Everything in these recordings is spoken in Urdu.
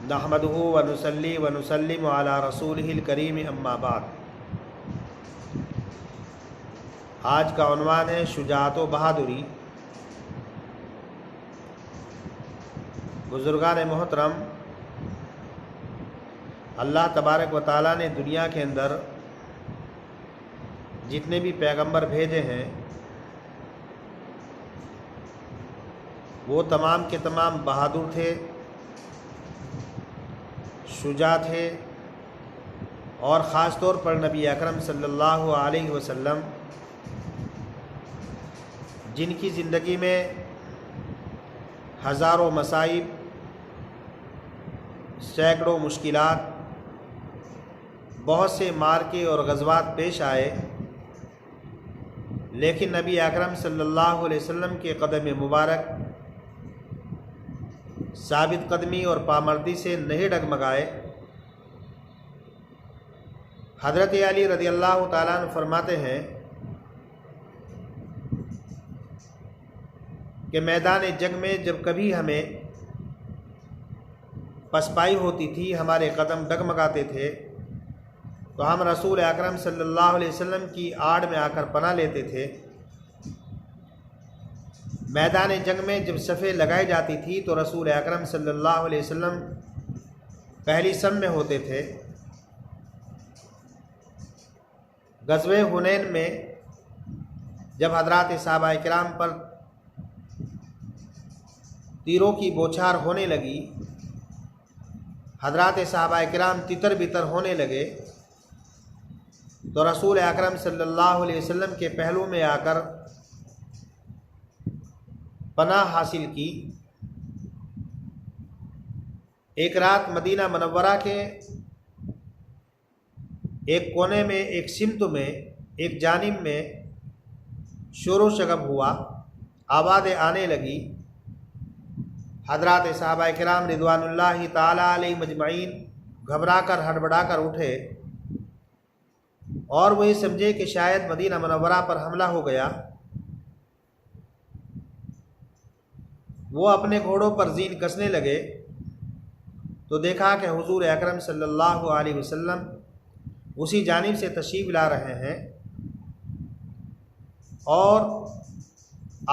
نحمدہ ونصلی ونسلم علی رسولہ الکریم اما بعد۔ آج کا عنوان ہے شجاعت و بہادری۔ بزرگان محترم، اللہ تبارک و تعالیٰ نے دنیا کے اندر جتنے بھی پیغمبر بھیجے ہیں وہ تمام کے تمام بہادر تھے، شجاع تھے، اور خاص طور پر نبی اکرم صلی اللہ علیہ وسلم جن کی زندگی میں ہزاروں مصائب، سینکڑوں مشکلات، بہت سے معرکے اور غزوات پیش آئے، لیکن نبی اکرم صلی اللہ علیہ وسلم کے قدم مبارک ثابت قدمی اور پامردی سے نہیں ڈگمگائے۔ حضرت علی رضی اللہ تعالیٰ عنہ فرماتے ہیں کہ میدان جنگ میں جب کبھی ہمیں پسپائی ہوتی تھی، ہمارے قدم ڈگمگاتے تھے، تو ہم رسول اکرم صلی اللہ علیہ وسلم کی آڑ میں آ کر پناہ لیتے تھے۔ میدان جنگ میں جب صفیں لگائی جاتی تھی تو رسول اکرم صلی اللہ علیہ وسلم پہلی صف میں ہوتے تھے۔ غزوہ حنین میں جب حضرات صحابہ کرام پر تیروں کی بوچھار ہونے لگی، حضرات صحابہ کرام تتر بتر ہونے لگے، تو رسول اکرم صلی اللہ علیہ وسلم کے پہلو میں آ کر پناہ حاصل کی۔ ایک رات مدینہ منورہ کے ایک کونے میں، ایک سمت میں، ایک جانب میں شور و شغب ہوا، آوازیں آنے لگی۔ حضرات صحابہ کرام رضوان اللہ تعالی علیہ مجمعین گھبرا کر ہڑبڑا کر اٹھے اور وہ یہ سمجھے کہ شاید مدینہ منورہ پر حملہ ہو گیا۔ وہ اپنے گھوڑوں پر زین کسنے لگے تو دیکھا کہ حضور اکرم صلی اللہ علیہ وسلم اسی جانب سے تشریف لا رہے ہیں، اور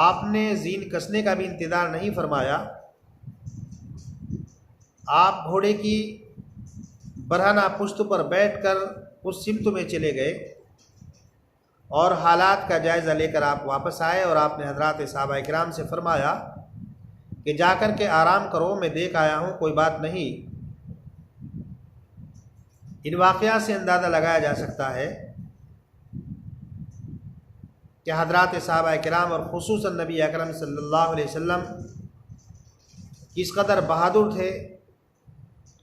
آپ نے زین کسنے کا بھی انتظار نہیں فرمایا۔ آپ گھوڑے کی برہنہ پشت پر بیٹھ کر اس سمت میں چلے گئے اور حالات کا جائزہ لے کر آپ واپس آئے، اور آپ نے حضرات صحابہ کرام سے فرمایا کہ جا کر کے آرام کرو، میں دیکھ آیا ہوں، کوئی بات نہیں۔ ان واقعات سے اندازہ لگایا جا سکتا ہے کہ حضرات صحابہ کرام اور خصوصاً نبی اکرم صلی اللہ علیہ وسلم کس قدر بہادر تھے،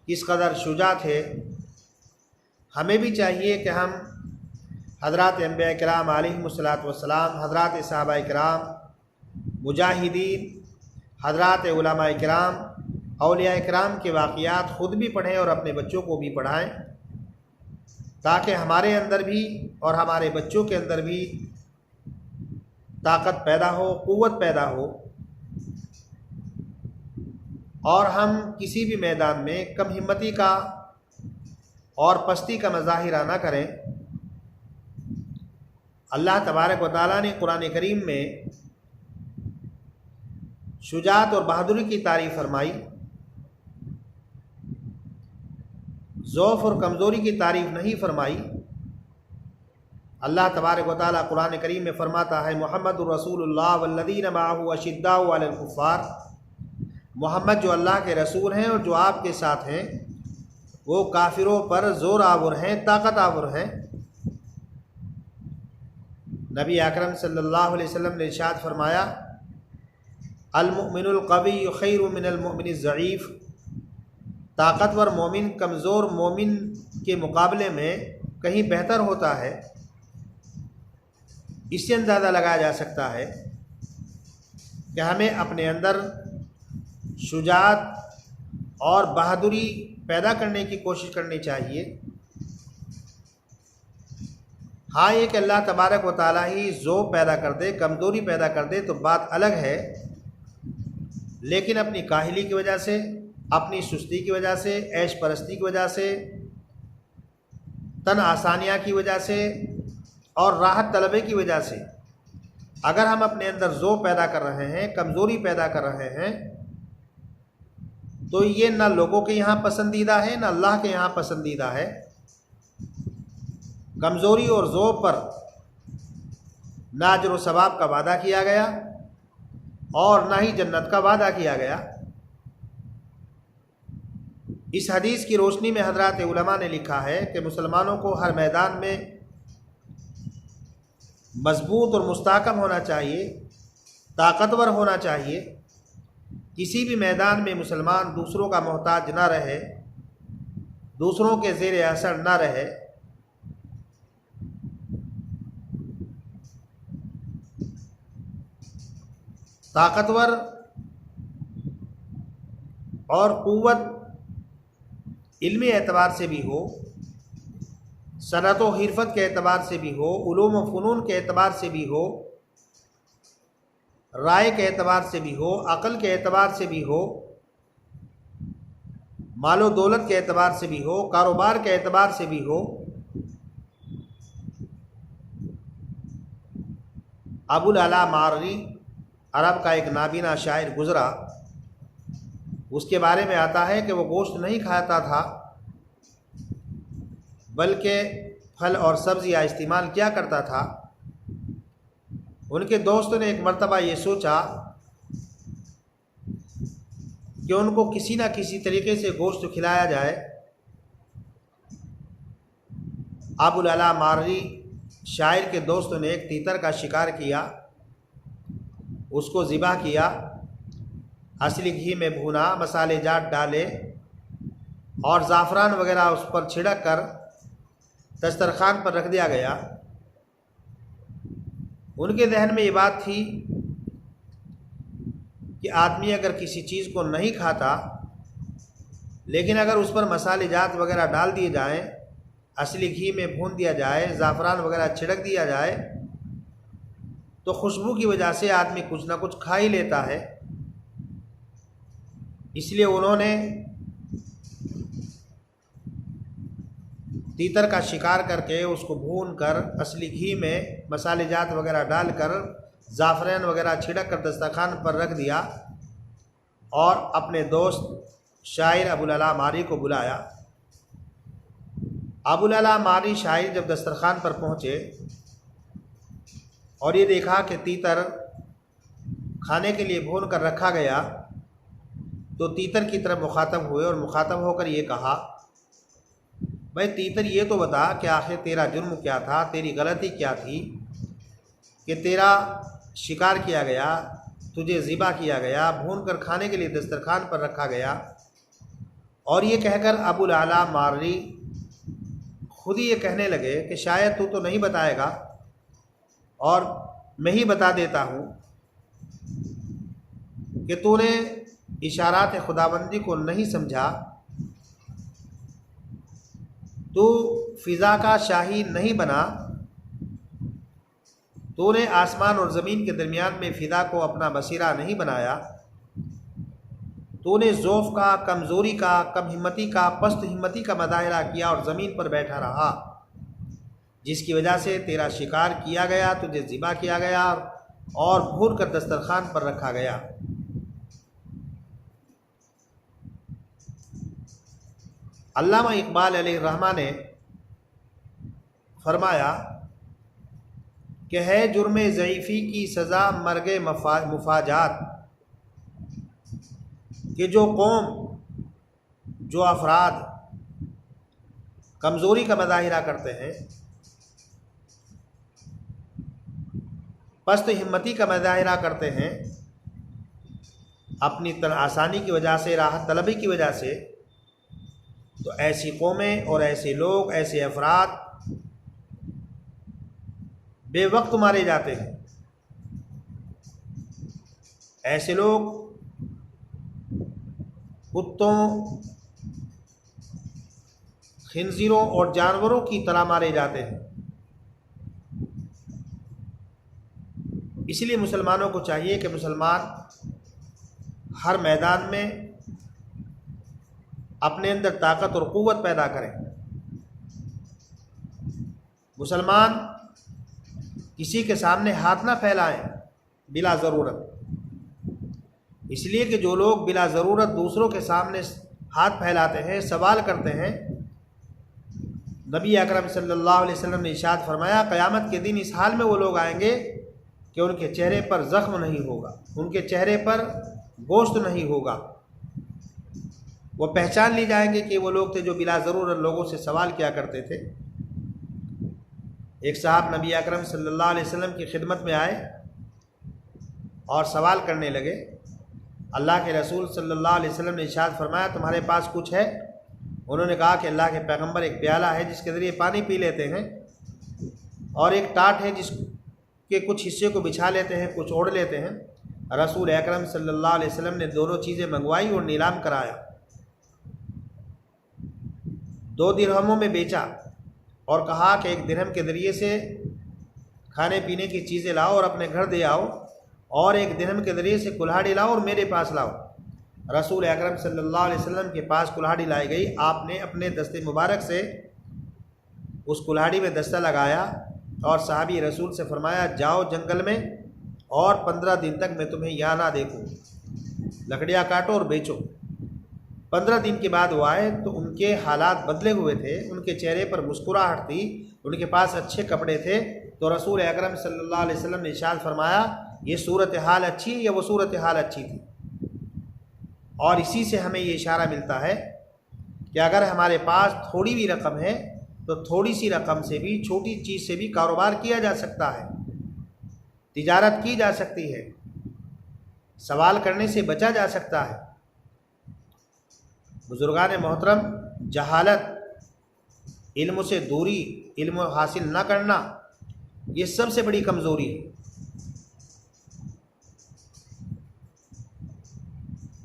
کس قدر شجاع تھے۔ ہمیں بھی چاہیے کہ ہم حضرات انبیاء کرام علیہم الصلاۃ والسلام، حضرات صحابہ کرام، مجاہدین، حضرات علماء کرام، اولیاء کرام کے واقعات خود بھی پڑھیں اور اپنے بچوں کو بھی پڑھائیں، تاکہ ہمارے اندر بھی اور ہمارے بچوں کے اندر بھی طاقت پیدا ہو، قوت پیدا ہو، اور ہم کسی بھی میدان میں کم ہمتی کا اور پستی کا مظاہرہ نہ کریں۔ اللہ تبارک و تعالیٰ نے قرآن کریم میں شجاعت اور بہادری کی تعریف فرمائی، ضعف اور کمزوری کی تعریف نہیں فرمائی۔ اللہ تبارک و تعالیٰ قرآن کریم میں فرماتا ہے، محمد الرسول اللہ والذین معہ اشداء علی الکفار، محمد جو اللہ کے رسول ہیں اور جو آپ کے ساتھ ہیں وہ کافروں پر زور آور ہیں، طاقت آور ہیں۔ نبی اکرم صلی اللہ علیہ وسلم نے ارشاد فرمایا، المؤمن القوی خیر من المؤمن الضعیف، طاقتور مومن کمزور مومن کے مقابلے میں کہیں بہتر ہوتا ہے۔ اس سے اندازہ لگایا جا سکتا ہے کہ ہمیں اپنے اندر شجاعت اور بہادری پیدا کرنے کی کوشش کرنی چاہیے۔ ہاں، یہ کہ اللہ تبارک و تعالیٰ ہی ذوق پیدا کر دے، کمزوری پیدا کر دے تو بات الگ ہے، لیکن اپنی کاہلی کی وجہ سے، اپنی سستی کی وجہ سے، عیش پرستی کی وجہ سے، تن آسانیاں کی وجہ سے اور راحت طلبی کی وجہ سے اگر ہم اپنے اندر ذوق پیدا کر رہے ہیں، کمزوری پیدا کر رہے ہیں، تو یہ نہ لوگوں کے یہاں پسندیدہ ہے، نہ اللہ کے یہاں پسندیدہ ہے۔ کمزوری اور ذوق پر نہ اجر و ثواب کا وعدہ کیا گیا اور نہ ہی جنت کا وعدہ کیا گیا۔ اس حدیث کی روشنی میں حضرات علماء نے لکھا ہے کہ مسلمانوں کو ہر میدان میں مضبوط اور مستحکم ہونا چاہیے، طاقتور ہونا چاہیے۔ کسی بھی میدان میں مسلمان دوسروں کا محتاج نہ رہے، دوسروں کے زیر اثر نہ رہے۔ طاقتور اور قوت علمی اعتبار سے بھی ہو، صنعت و حرفت کے اعتبار سے بھی ہو، علوم و فنون کے اعتبار سے بھی ہو، رائے کے اعتبار سے بھی ہو، عقل کے اعتبار سے بھی ہو، مال و دولت کے اعتبار سے بھی ہو، کاروبار کے اعتبار سے بھی ہو۔ ابو العلا ماوردی عرب کا ایک نابینا شاعر گزرا، اس کے بارے میں آتا ہے کہ وہ گوشت نہیں کھاتا تھا بلکہ پھل اور سبزیاں استعمال کیا کرتا تھا۔ ان کے دوستوں نے ایک مرتبہ یہ سوچا کہ ان کو کسی نہ کسی طریقے سے گوشت کھلایا جائے۔ ابو العلا ماوردی شاعر کے دوستوں نے ایک تیتر کا شکار کیا، اس کو ذبح کیا، اصلی گھی میں بھونا، مسالے جات ڈالے اور زعفران وغیرہ اس پر چھڑک کر دسترخوان پر رکھ دیا گیا۔ ان کے ذہن میں یہ بات تھی کہ آدمی اگر کسی چیز کو نہیں کھاتا لیکن اگر اس پر مسالے جات وغیرہ ڈال دیے جائیں، اصلی گھی میں بھون دیا جائے، زعفران وغیرہ چھڑک دیا جائے تو خوشبو کی وجہ سے آدمی کچھ نہ کچھ کھا ہی لیتا ہے۔ اس لیے انہوں نے تیتر کا شکار کر کے اس کو بھون کر اصلی گھی میں مسالے جات وغیرہ ڈال کر زعفران وغیرہ چھڑک کر دسترخوان پر رکھ دیا اور اپنے دوست شاعر ابو العلا ماوردی کو بلایا۔ ابو العلا ماوردی شاعر جب دسترخوان پر پہنچے اور یہ دیکھا کہ تیتر کھانے کے لیے بھون کر رکھا گیا تو تیتر کی طرف مخاطب ہوئے اور مخاطب ہو کر یہ کہا، بھائی تیتر یہ تو بتا کہ آخر تیرا جرم کیا تھا، تیری غلطی کیا تھی کہ تیرا شکار کیا گیا، تجھے ذبح کیا گیا، بھون کر کھانے کے لیے دسترخوان پر رکھا گیا۔ اور یہ کہہ کر ابو العلا ماوردی خود ہی یہ کہنے لگے کہ شاید تو نہیں بتائے گا اور میں ہی بتا دیتا ہوں کہ تو نے اشارات خداوندی کو نہیں سمجھا، تو فضا کا شاہی نہیں بنا، تو نے آسمان اور زمین کے درمیان میں فضا کو اپنا بصیرہ نہیں بنایا، تو نے ضعف کا، کمزوری کا، کم ہمتی کا، پست ہمتی کا مظاہرہ کیا اور زمین پر بیٹھا رہا، جس کی وجہ سے تیرا شکار کیا گیا، تجھے ذبح کیا گیا اور بھون کر دسترخوان پر رکھا گیا۔ علامہ اقبال علیہ الرحمہ نے فرمایا کہ ہے جرم ضعیفی کی سزا مرگ مفاجات، کہ جو قوم، جو افراد کمزوری کا مظاہرہ کرتے ہیں، پست ہمتی کا مظاہرہ کرتے ہیں، اپنی تن آسانی کی وجہ سے، راحت طلبی کی وجہ سے، تو ایسی قومیں اور ایسے لوگ، ایسے افراد بے وقت مارے جاتے ہیں۔ ایسے لوگ کتوں، خنزیروں اور جانوروں کی طرح مارے جاتے ہیں۔ اس لیے مسلمانوں کو چاہیے کہ مسلمان ہر میدان میں اپنے اندر طاقت اور قوت پیدا کریں۔ مسلمان کسی کے سامنے ہاتھ نہ پھیلائیں بلا ضرورت، اس لیے کہ جو لوگ بلا ضرورت دوسروں کے سامنے ہاتھ پھیلاتے ہیں، سوال کرتے ہیں، نبی اکرم صلی اللہ علیہ وسلم نے ارشاد فرمایا قیامت کے دن اس حال میں وہ لوگ آئیں گے کہ ان کے چہرے پر زخم نہیں ہوگا، ان کے چہرے پر گوشت نہیں ہوگا، وہ پہچان لی جائیں گے کہ وہ لوگ تھے جو بلا ضرورت لوگوں سے سوال کیا کرتے تھے۔ ایک صاحب نبی اکرم صلی اللہ علیہ وسلم کی خدمت میں آئے اور سوال کرنے لگے۔ اللہ کے رسول صلی اللہ علیہ وسلم نے ارشاد فرمایا تمہارے پاس کچھ ہے؟ انہوں نے کہا کہ اللہ کے پیغمبر ایک پیالہ ہے جس کے ذریعے پانی پی لیتے ہیں، اور ایک ٹاٹ ہے جس کے کچھ حصے کو بچھا لیتے ہیں، کچھ اوڑھ لیتے ہیں۔ رسول اکرم صلی اللہ علیہ وسلم نے دونوں چیزیں منگوائی اور نیلام کرایا، 2 درہموں میں بیچا اور کہا کہ 1 درہم کے ذریعے سے کھانے پینے کی چیزیں لاؤ اور اپنے گھر دے آؤ، اور 1 درہم کے ذریعے سے کلہاڑی لاؤ اور میرے پاس لاؤ۔ رسول اکرم صلی اللہ علیہ وسلم کے پاس کلہاڑی لائی گئی، آپ نے اپنے دست مبارک سے اس کلہاڑی میں دستہ لگایا اور صحابی رسول سے فرمایا جاؤ جنگل میں اور 15 دن تک میں تمہیں یہاں نہ دیکھوں، لکڑیاں کاٹو اور بیچو۔ 15 دن کے بعد وہ آئے تو ان کے حالات بدلے ہوئے تھے، ان کے چہرے پر مسکراہٹ تھی، ان کے پاس اچھے کپڑے تھے۔ تو رسول اکرم صلی اللہ علیہ وسلم نے ارشاد فرمایا یہ صورتحال اچھی یا وہ صورتحال اچھی تھی؟ اور اسی سے ہمیں یہ اشارہ ملتا ہے کہ اگر ہمارے پاس تھوڑی بھی رقم ہے تو تھوڑی سی رقم سے بھی، چھوٹی چیز سے بھی کاروبار کیا جا سکتا ہے، تجارت کی جا سکتی ہے، سوال کرنے سے بچا جا سکتا ہے۔ بزرگان محترم، جہالت، علم سے دوری، علم حاصل نہ کرنا، یہ سب سے بڑی کمزوری ہے۔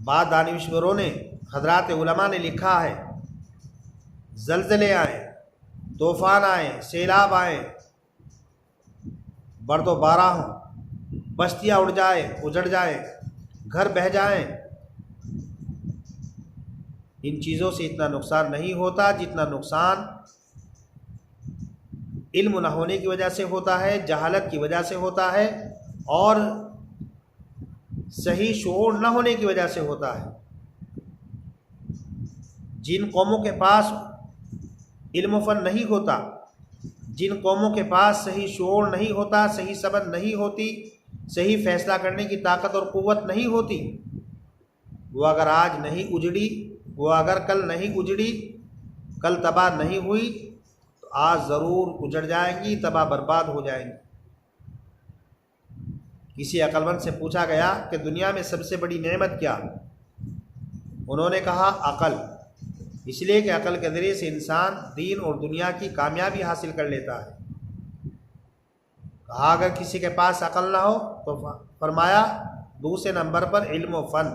بعض دانشوروں نے، حضرات علماء نے لکھا ہے زلزلے آئیں، طوفان آئیں، سیلاب آئیں، برد و بارہ ہوں، بستیاں اڑ جائیں، اجڑ جائیں، گھر بہہ جائیں، ان چیزوں سے اتنا نقصان نہیں ہوتا جتنا نقصان علم نہ ہونے کی وجہ سے ہوتا ہے، جہالت کی وجہ سے ہوتا ہے، اور صحیح شعور نہ ہونے کی وجہ سے ہوتا ہے۔ جن قوموں کے پاس علم و فن نہیں ہوتا، جن قوموں کے پاس صحیح شعور نہیں ہوتا، صحیح سمجھ نہیں ہوتی، صحیح فیصلہ کرنے کی طاقت اور قوت نہیں ہوتی، وہ اگر آج نہیں اجڑی، وہ اگر کل نہیں اجڑی، کل تباہ نہیں ہوئی تو آج ضرور اجڑ جائیں گی، تباہ برباد ہو جائیں گی۔ کسی عقل مند سے پوچھا گیا کہ دنیا میں سب سے بڑی نعمت کیا؟ انہوں نے کہا عقل، اس لیے کہ عقل کے ذریعے سے انسان دین اور دنیا کی کامیابی حاصل کر لیتا ہے۔ کہا اگر کسی کے پاس عقل نہ ہو تو فرمایا دوسرے نمبر پر علم و فن،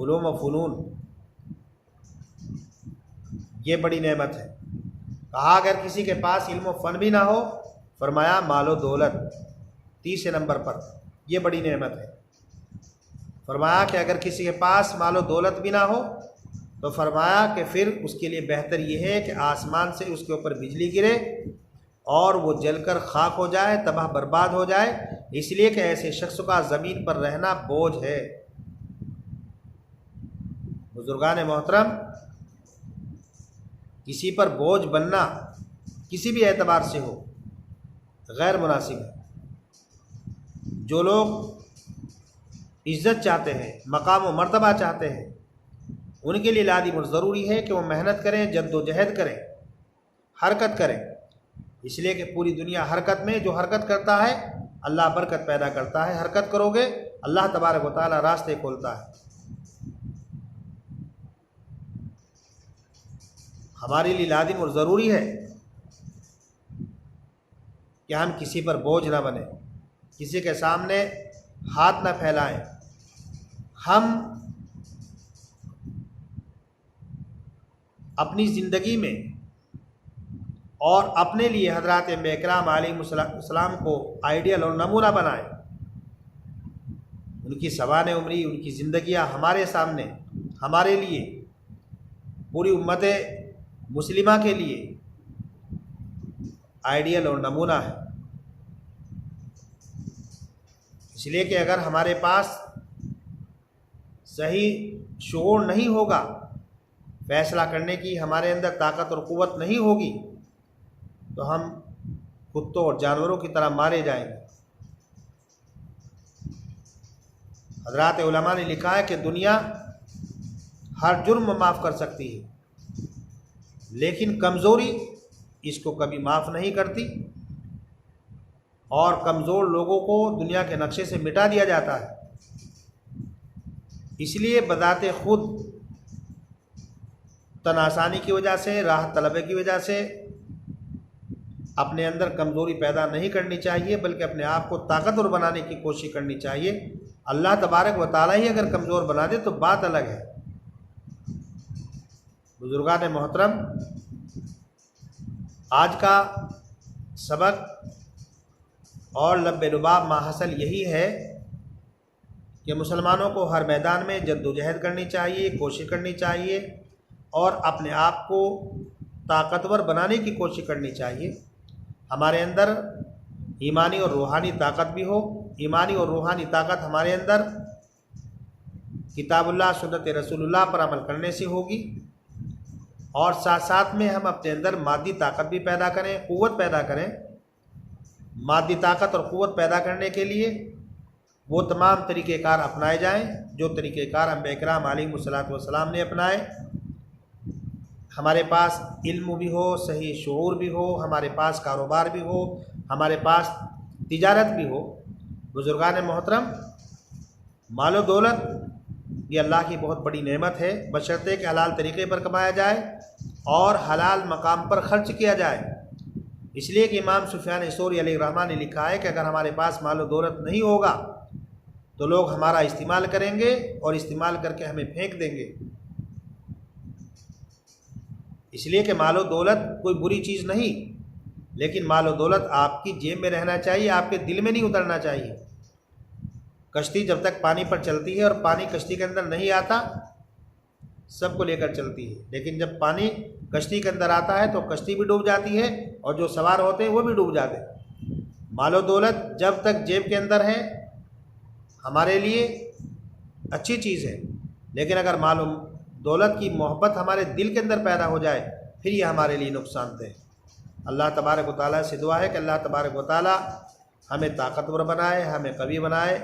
علوم و فنون، یہ بڑی نعمت ہے۔ کہا اگر کسی کے پاس علم و فن بھی نہ ہو، فرمایا مال و دولت، تیسرے نمبر پر، یہ بڑی نعمت ہے۔ فرمایا کہ اگر کسی کے پاس مال و دولت بھی نہ ہو تو فرمایا کہ پھر اس کے لیے بہتر یہ ہے کہ آسمان سے اس کے اوپر بجلی گرے اور وہ جل کر خاک ہو جائے، تباہ برباد ہو جائے، اس لیے کہ ایسے شخص کا زمین پر رہنا بوجھ ہے۔ بزرگان محترم، کسی پر بوجھ بننا کسی بھی اعتبار سے ہو غیر مناسب ہے۔ جو لوگ عزت چاہتے ہیں، مقام و مرتبہ چاہتے ہیں، ان کے لیے لازم اور ضروری ہے کہ وہ محنت کریں، جد و جہد کریں، حرکت کریں، اس لیے کہ پوری دنیا حرکت میں، جو حرکت کرتا ہے اللہ برکت پیدا کرتا ہے۔ حرکت کرو گے اللہ تبارک و تعالی راستے کھولتا ہے۔ ہمارے لیے لازم اور ضروری ہے کہ ہم کسی پر بوجھ نہ بنیں، کسی کے سامنے ہاتھ نہ پھیلائیں۔ ہم اپنی زندگی میں اور اپنے لیے حضرات انبیاء کرام علیہ السلام کو آئیڈیل اور نمونہ بنائیں۔ ان کی سوانح عمری، ان کی زندگیاں ہمارے سامنے، ہمارے لیے پوری امت مسلمہ کے لیے آئیڈیل اور نمونہ ہے، اس لیے کہ اگر ہمارے پاس صحیح شعور نہیں ہوگا، فیصلہ کرنے کی ہمارے اندر طاقت اور قوت نہیں ہوگی، تو ہم کتوں اور جانوروں کی طرح مارے جائیں گے۔ حضرات علماء نے لکھا ہے کہ دنیا ہر جرم معاف کر سکتی ہے، لیکن کمزوری اس کو کبھی معاف نہیں کرتی، اور کمزور لوگوں کو دنیا کے نقشے سے مٹا دیا جاتا ہے۔ اس لیے بذات خود تن آسانی کی وجہ سے، راحت طلبی کی وجہ سے اپنے اندر کمزوری پیدا نہیں کرنی چاہیے، بلکہ اپنے آپ کو طاقتور بنانے کی کوشش کرنی چاہیے۔ اللہ تبارک و تعالیٰ ہی اگر کمزور بنا دے تو بات الگ ہے۔ بزرگان محترم، آج کا سبق اور لب لباب ماحصل یہی ہے کہ مسلمانوں کو ہر میدان میں جد و جہد کرنی چاہیے، کوشش کرنی چاہیے، اور اپنے آپ کو طاقتور بنانے کی کوشش کرنی چاہیے۔ ہمارے اندر ایمانی اور روحانی طاقت بھی ہو۔ ایمانی اور روحانی طاقت ہمارے اندر کتاب اللہ، سنت رسول اللہ پر عمل کرنے سے ہوگی، اور ساتھ ساتھ میں ہم اپنے اندر مادی طاقت بھی پیدا کریں، قوت پیدا کریں۔ مادی طاقت اور قوت پیدا کرنے کے لیے وہ تمام طریقہ کار اپنائے جائیں جو طریقہ کار انبیاء کرام علیہم الصلوۃ والسلام نے اپنائے۔ ہمارے پاس علم بھی ہو، صحیح شعور بھی ہو، ہمارے پاس کاروبار بھی ہو، ہمارے پاس تجارت بھی ہو۔ بزرگان محترم، مال و دولت یہ اللہ کی بہت بڑی نعمت ہے، بشرطے کہ حلال طریقے پر کمایا جائے اور حلال مقام پر خرچ کیا جائے۔ اس لیے کہ امام سفیان ثوری علیہ الرحمہ نے لکھا ہے کہ اگر ہمارے پاس مال و دولت نہیں ہوگا تو لوگ ہمارا استعمال کریں گے اور استعمال کر کے ہمیں پھینک دیں گے۔ اس لیے کہ مال و دولت کوئی بری چیز نہیں، لیکن مال و دولت آپ کی جیب میں رہنا چاہیے، آپ کے دل میں نہیں اترنا چاہیے۔ کشتی جب تک پانی پر چلتی ہے اور پانی کشتی کے اندر نہیں آتا، سب کو لے کر چلتی ہے، لیکن جب پانی کشتی کے اندر آتا ہے تو کشتی بھی ڈوب جاتی ہے اور جو سوار ہوتے ہیں وہ بھی ڈوب جاتے ہیں۔ مال و دولت جب تک جیب کے اندر ہے ہمارے لیے اچھی چیز ہے، لیکن اگر مال و دولت کی محبت ہمارے دل کے اندر پیدا ہو جائے پھر یہ ہمارے لیے نقصان دہ ہے۔ اللہ تبارک و تعالیٰ سے دعا ہے کہ اللہ تبارک و تعالیٰ ہمیں طاقتور بنائے، ہمیں قوی بنائے،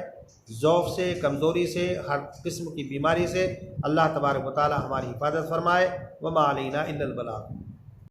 ضعف سے، کمزوری سے، ہر قسم کی بیماری سے اللہ تبارک و تعالیٰ ہماری حفاظت فرمائے۔ وما علینا الا البلاغ۔